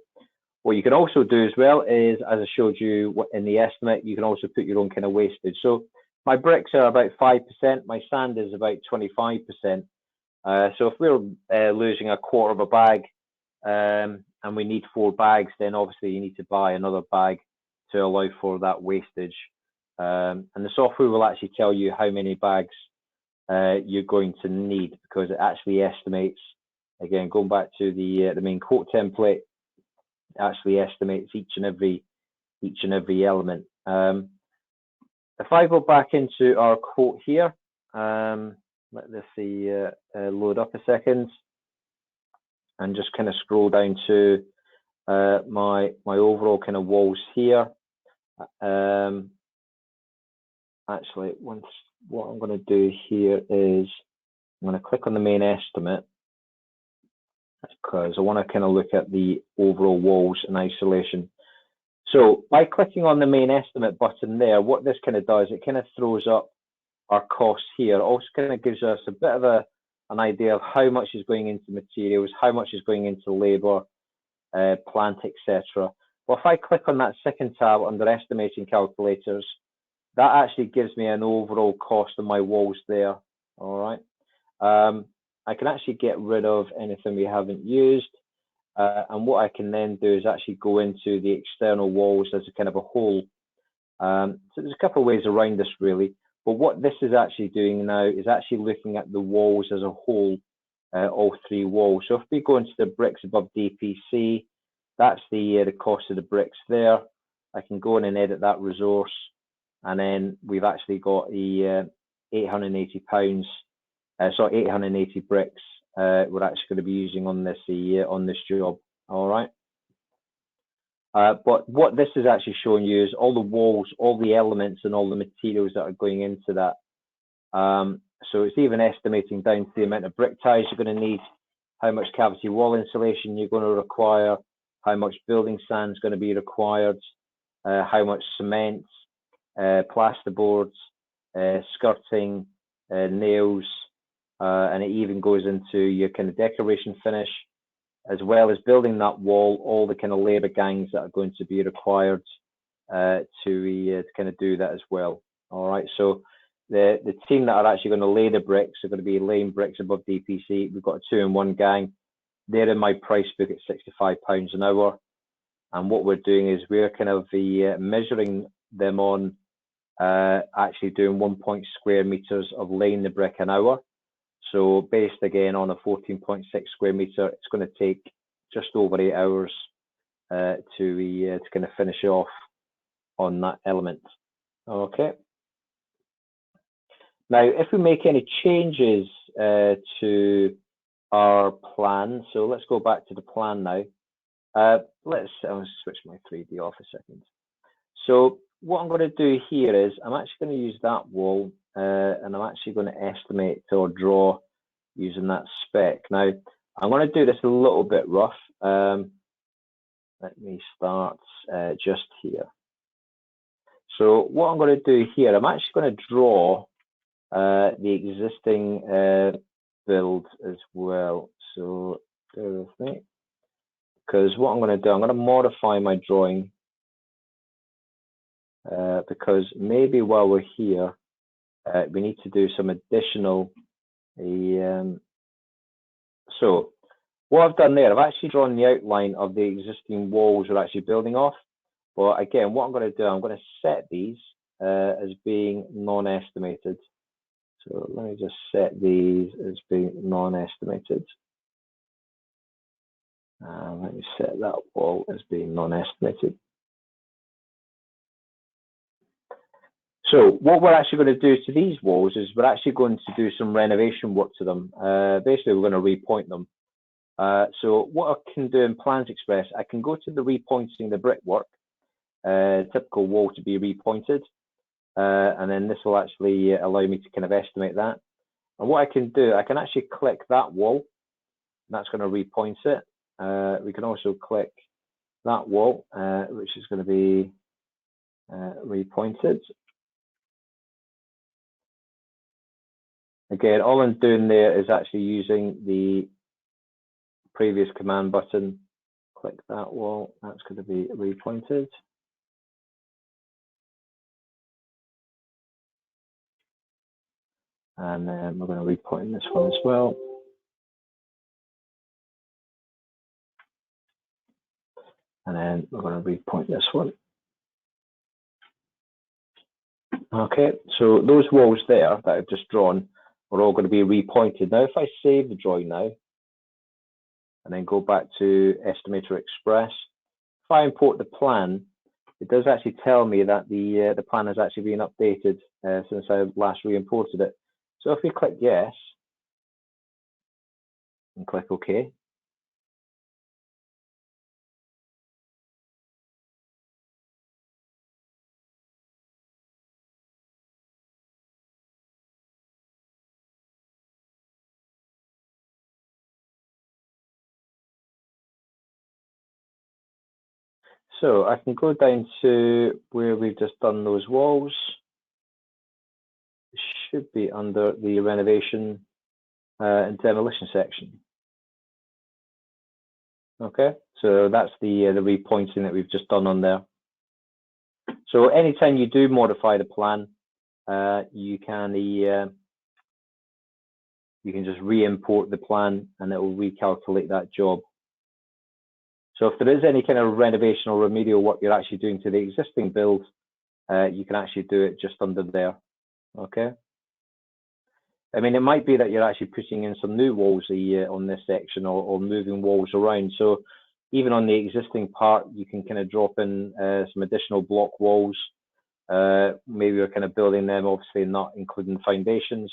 Speaker 1: What you can also do as well is, as I showed you in the estimate, you can also put your own kind of wastage. So my bricks are about 5%, my sand is about 25%. So if we're losing a quarter of a bag and we need 4 bags, then obviously you need to buy another bag to allow for that wastage. And the software will actually tell you how many bags you're going to need, because it actually estimates, again, going back to the main quote template, it actually estimates each and every element. If I go back into our quote here, let this load up a second, and just kind of scroll down to my overall kind of walls here. Actually, what I'm going to do here is I'm going to click on the main estimate, because I want to kind of look at the overall walls in isolation. So by clicking on the main estimate button there, what this kind of does, it kind of throws up our costs here. It also kind of gives us a bit of an idea of how much is going into materials, how much is going into labor, plant, etc. Well, if I click on that second tab under estimating calculators, that actually gives me an overall cost of my walls there. All right. I can actually get rid of anything we haven't used. And what I can then do is actually go into the external walls as a kind of a whole. So there's a couple of ways around this really, but what this is actually doing now is actually looking at the walls as a whole, all 3 walls. So if we go into the bricks above DPC, that's the cost of the bricks there. I can go in and edit that resource, and then we've actually got the 880 bricks we're actually going to be using on this job. All right. But what this is actually showing you is all the walls, all the elements, and all the materials that are going into that. So it's even estimating down to the amount of brick ties you're going to need, how much cavity wall insulation you're going to require, how much building sand is going to be required, how much cement, plasterboards, skirting, nails, and it even goes into your kind of decoration finish, as well as building that wall, all the kind of labor gangs that are going to be required to kind of do that as well. All right, so the team that are actually going to lay the bricks are going to be laying bricks above DPC. We've got a 2-in-1 gang. They're in my price book at £65 an hour. And what we're doing is we're kind of measuring them on actually doing 1 square meters of laying the brick an hour. So based again on a 14.6 square meter, it's going to take just over 8 hours to kind of finish off on that element. Okay. Now, if we make any changes to our plan, so let's go back to the plan now. I'll switch my 3D off a second. So what I'm going to do here is I'm actually going to use that wall, and I'm actually going to estimate or draw using that spec. Now, I'm going to do this a little bit rough. Let me start just here. So what I'm going to do here, I'm actually going to draw the existing build as well. So bear with me, because what I'm going to do, I'm going to modify my drawing because maybe while we're here, we need to do some additional. So what I've done there, I've actually drawn the outline of the existing walls we're actually building off. But again, what I'm going to do, I'm going to set these as being non-estimated. So let me just set these as being non-estimated. Let me set that wall as being non-estimated. So what we're actually going to do to these walls is we're actually going to do some renovation work to them. Basically, we're going to repoint them. So what I can do in Plans Express, I can go to the repointing the brickwork, typical wall to be repointed, and then this will actually allow me to kind of estimate that. And what I can do, I can actually click that wall, and that's going to repoint it. We can also click that wall, which is going to be repointed. Again, all I'm doing there is actually using the previous command button. Click that wall, that's going to be repointed. And then we're going to repoint this one as well. And then we're going to repoint this one. Okay, so those walls there that I've just drawn are all going to be repointed. Now, if I save the drawing now, and then go back to Estimator Express, if I import the plan, it does actually tell me that the plan has actually been updated since I last re-imported it. So if we click yes, and click OK, so I can go down to where we've just done those walls. It should be under the renovation and demolition section. Okay, so that's the repointing that we've just done on there. So anytime you do modify the plan, you can just re-import the plan and it will recalculate that job. So if there is any kind of renovation or remedial work you're actually doing to the existing build, you can actually do it just under there. Okay. I mean, it might be that you're actually putting in some new walls on this section or moving walls around. So even on the existing part, you can kind of drop in some additional block walls. Maybe you're kind of building them, obviously not including foundations.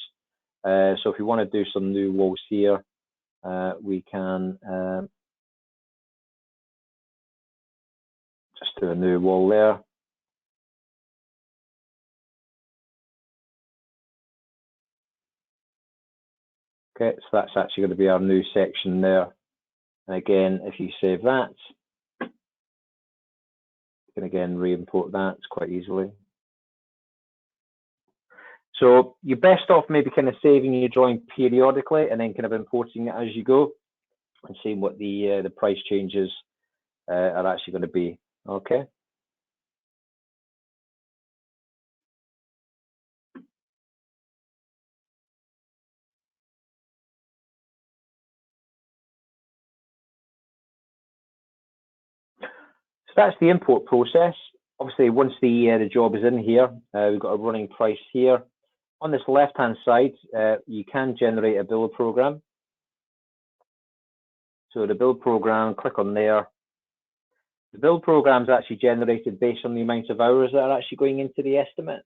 Speaker 1: So if you want to do some new walls here, we can just do a new wall there. Okay, so that's actually going to be our new section there. And again, if you save that, you can again re-import that quite easily. So you're best off maybe kind of saving your drawing periodically and then kind of importing it as you go and seeing what the price changes are actually going to be. Okay. So that's the import process. Obviously, once the job is in here, we've got a running price here. On this left-hand side, you can generate a build program. So the build program, click on there. The build program is actually generated based on the amount of hours that are actually going into the estimate.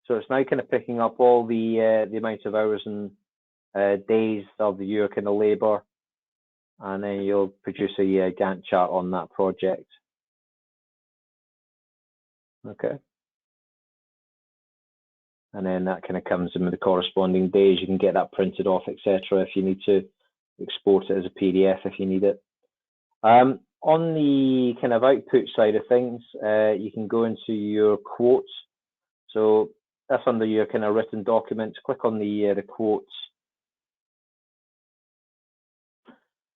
Speaker 1: So it's now kind of picking up all the amount of hours and days of your kind of labor, and then you'll produce a Gantt chart on that project. Okay. And then that kind of comes in with the corresponding days. You can get that printed off, etc. if you need to export it as a PDF if you need it. On the kind of output side of things, you can go into your quotes. So that's under your kind of written documents. Click on the quotes,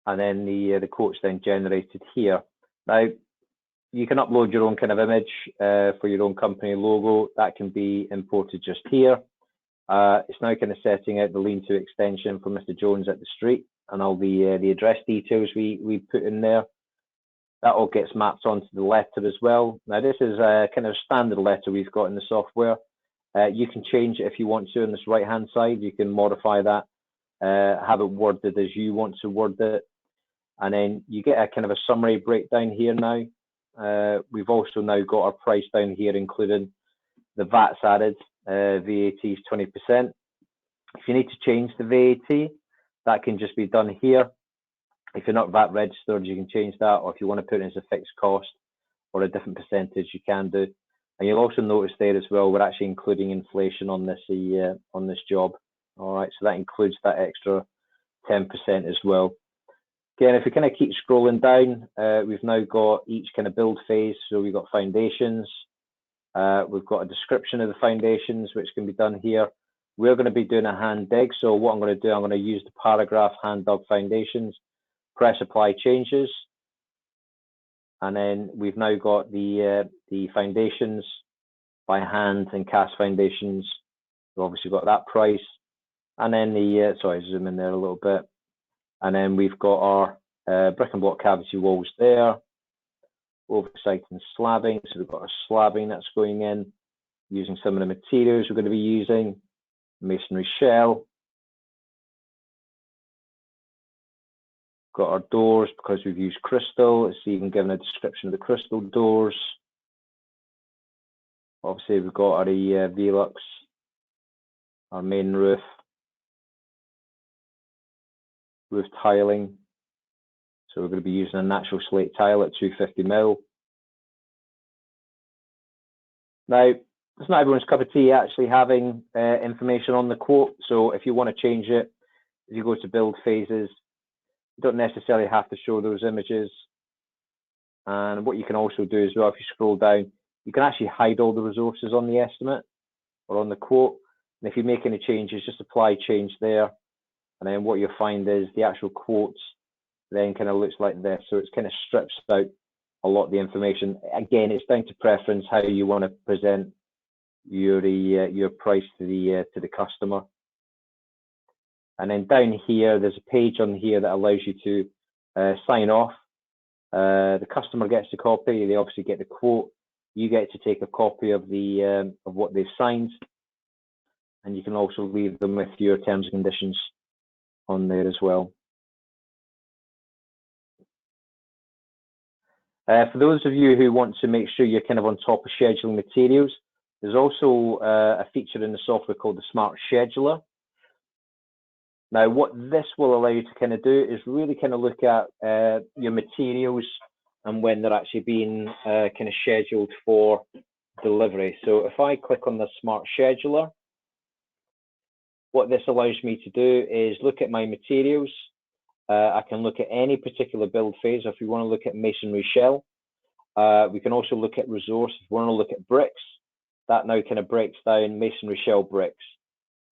Speaker 1: and then the quotes then generated here. Now you can upload your own kind of image for your own company logo. That can be imported just here. It's now kind of setting out the lean-to extension for Mr. Jones at the street and all the address details we put in there. That all gets mapped onto the letter as well. Now this is a kind of standard letter we've got in the software. You can change it if you want to on this right-hand side. You can modify that, have it worded as you want to word it. And then you get a kind of a summary breakdown here now. We've also now got our price down here, including the VAT's added, VAT is 20%. If you need to change the VAT, that can just be done here. If you're not VAT registered, you can change that, or if you want to put it as a fixed cost or a different percentage, you can do. And you'll also notice there as well, we're actually including inflation on this job. All right, so that includes that extra 10% as well. Again, if we kind of keep scrolling down, we've now got each kind of build phase. So we've got foundations. We've got a description of the foundations, which can be done here. We're going to be doing a hand dig. So what I'm going to do, I'm going to use the paragraph hand dug foundations, press apply changes. And then we've now got the foundations by hand and cast foundations We've obviously got that price, and then the sorry, zoom in there a little bit, and then we've got our brick and block cavity walls there, oversight and slabbing. So we've got our slabbing that's going in using some of the materials we're going to be using, masonry shell. Got our doors because we've used crystal. It's even given a description of the crystal doors. Obviously, we've got our Velux, our main roof tiling. So we're going to be using a natural slate tile at 250 mil. Now, it's not everyone's cup of tea actually having information on the quote. So if you want to change it, if you go to build phases, you don't necessarily have to show those images. And what you can also do as well, if you scroll down, you can actually hide all the resources on the estimate or on the quote. And if you make any changes, just apply change there. And then what you'll find is the actual quotes then kind of looks like this. So it's kind of strips out a lot of the information. Again, it's down to preference how you want to present your price to the customer. And then down here, there's a page on here that allows you to sign off. The customer gets the copy. They obviously get the quote. You get to take a copy of the of what they've signed, and you can also leave them with your terms and conditions on there as well. For those of you who want to make sure you're kind of on top of scheduling materials, there's also a feature in the software called the Smart Scheduler. Now, what this will allow you to kind of do is really kind of look at your materials and when they're actually being kind of scheduled for delivery. So if I click on the Smart Scheduler, what this allows me to do is look at my materials. I can look at any particular build phase. If we want to look at masonry shell, we can also look at resource. If we want to look at bricks, that now kind of breaks down masonry shell bricks.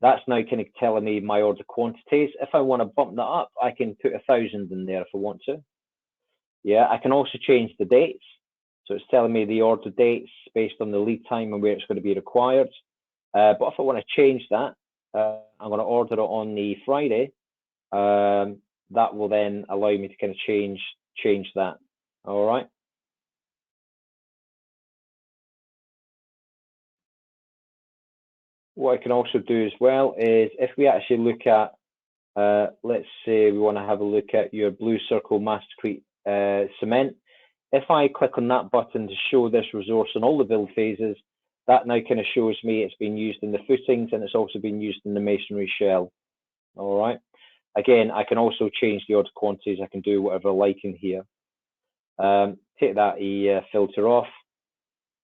Speaker 1: That's now kind of telling me my order quantities. If I want to bump that up, I can put 1,000 in there if I want to. Yeah, I can also change the dates. So it's telling me the order dates based on the lead time and where it's going to be required. But if I want to change that, I'm going to order it on the Friday. That will then allow me to kind of change that. All right. What I can also do as well is if we actually look at, let's say we want to have a look at your Blue Circle Mastercrete cement. If I click on that button to show this resource on all the build phases, that now kind of shows me it's been used in the footings and it's also been used in the masonry shell. All right. Again, I can also change the order quantities. I can do whatever I like in here. Take that filter off.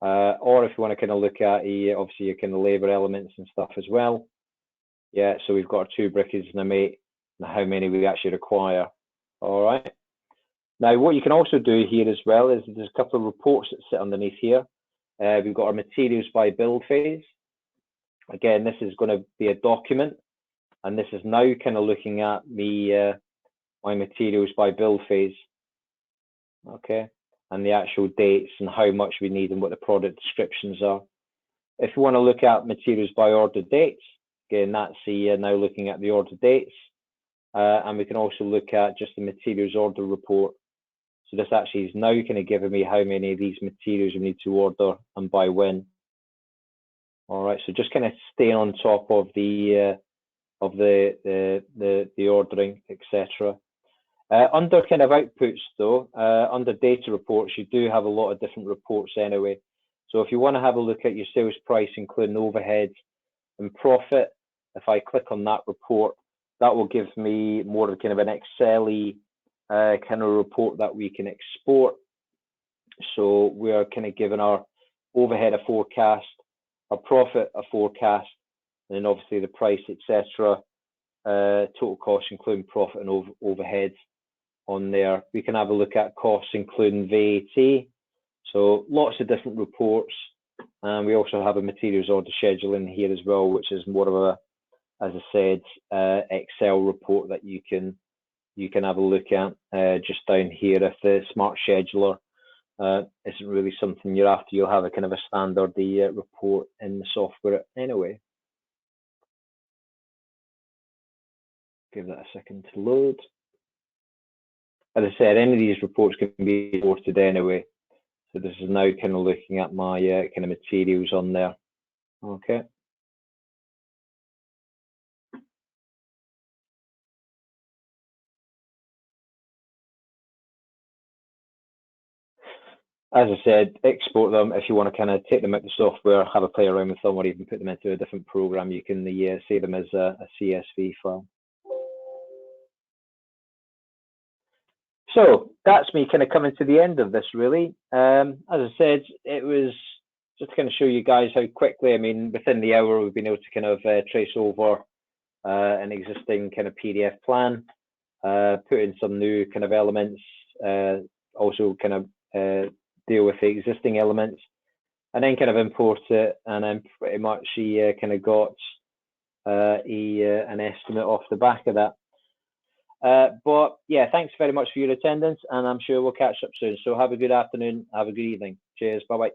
Speaker 1: Or if you want to kind of look at obviously your kind of labor elements and stuff as well. Yeah, so we've got our 2 brickets and a mate and how many we actually require. All right. Now, what you can also do here as well is there's a couple of reports that sit underneath here. We've got our materials by build phase. Again, this is going to be a document, and this is now kind of looking at me my materials by build phase. Okay. And the actual dates and how much we need and what the product descriptions are. If you want to look at materials by order dates, again, that's now looking at the order dates. And we can also look at just the materials order report. So this actually is now kind of giving me how many of these materials we need to order and by when. All right, so just kind of staying on top of the ordering, etc. Under kind of outputs though, under data reports, you do have a lot of different reports anyway. So if you want to have a look at your sales price, including overheads and profit, if I click on that report, that will give me more of kind of an Excel-y kind of report that we can export. So we're kind of given our overhead a forecast, our profit a forecast, and then obviously the price, etc. Total costs including profit and overheads on there. We can have a look at costs including VAT. So lots of different reports, and we also have a materials order schedule in here as well, which is more of a, as I said, Excel report that you can have a look at just down here. If the Smart Scheduler isn't really something you're after, you'll have a kind of a standard report in the software anyway. Give that a second to load. As I said, any of these reports can be imported anyway. So this is now kind of looking at my kind of materials on there. Okay. As I said, export them if you want to kind of take them out the software, have a play around with them, or even put them into a different program. You can save them as a CSV file. So that's me kind of coming to the end of this, really. As I said, it was just to kind of show you guys how quickly, I mean, within the hour, we've been able to kind of trace over an existing kind of PDF plan, put in some new kind of elements, also kind of deal with the existing elements, and then kind of import it, and then pretty much he kind of got an estimate off the back of that. But yeah, thanks very much for your attendance, and I'm sure we'll catch up soon. So have a good afternoon, have a good evening. Cheers, bye bye.